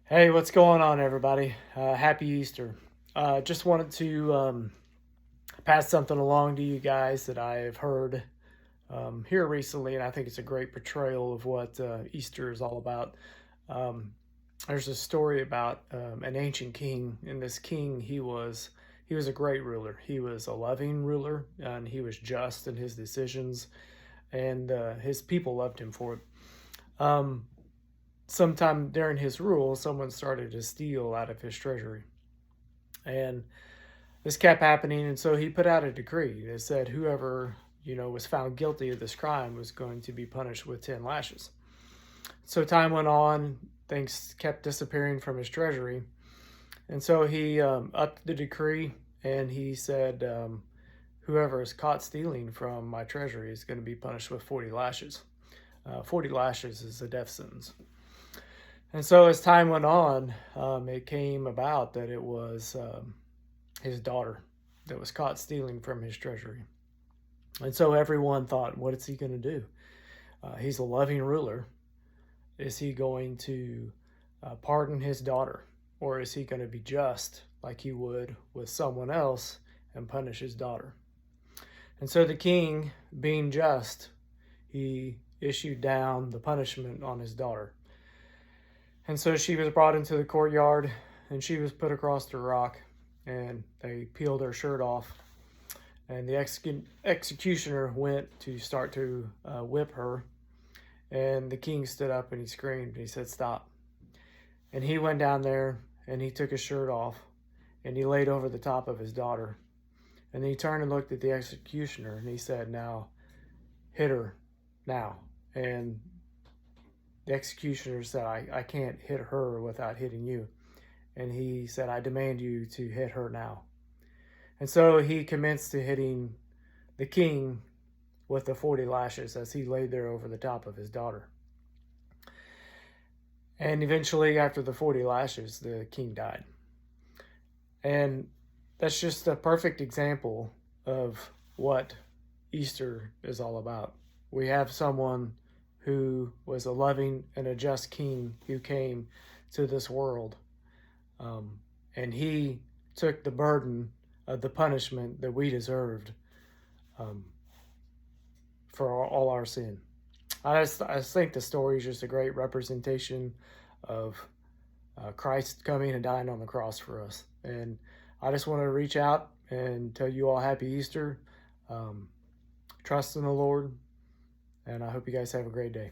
Hey, what's going on, everybody? Happy Easter. Just wanted to pass something along to you guys that I have heard here recently, and I think it's a great portrayal of what Easter is all about. Um, there's a story about an ancient king, and this king he was a great ruler. He was a loving ruler, and he was just in his decisions, and his people loved him for it. Um, Sometime during his rule, someone started to steal out of his treasury. And this kept happening. And so he put out a decree that said whoever, was found guilty of this crime was going to be punished with 10 lashes. So time went on, things kept disappearing from his treasury. And so he upped the decree and he said, whoever is caught stealing from my treasury is going to be punished with 40 lashes. 40 lashes is a death sentence. And so as time went on, it came about that it was his daughter that was caught stealing from his treasury. And so everyone thought, what is he going to do? He's a loving ruler. Is he going to pardon his daughter? Or is he going to be just like he would with someone else and punish his daughter? And so the king, being just, he issued down the punishment on his daughter. And so she was brought into the courtyard and she was put across the rock and they peeled her shirt off. And the executioner went to start to whip her. And the king stood up and he screamed. He said, "Stop." And he went down there and he took his shirt off and he laid over the top of his daughter. And then he turned and looked at the executioner and he said, "Now, hit her now." And the executioner said, I can't hit her without hitting you. And he said, "I demand you to hit her now." And so he commenced to hitting the king with the 40 lashes as he laid there over the top of his daughter. And eventually, after the 40 lashes, the king died. And that's just a perfect example of what Easter is all about. We have someone who was a loving and a just king who came to this world. And he took the burden of the punishment that we deserved um, for all our sin. I just think the story is just a great representation of Christ coming and dying on the cross for us. And I just want to reach out and tell you all happy Easter. Um, Trust in the Lord, and I hope you guys have a great day.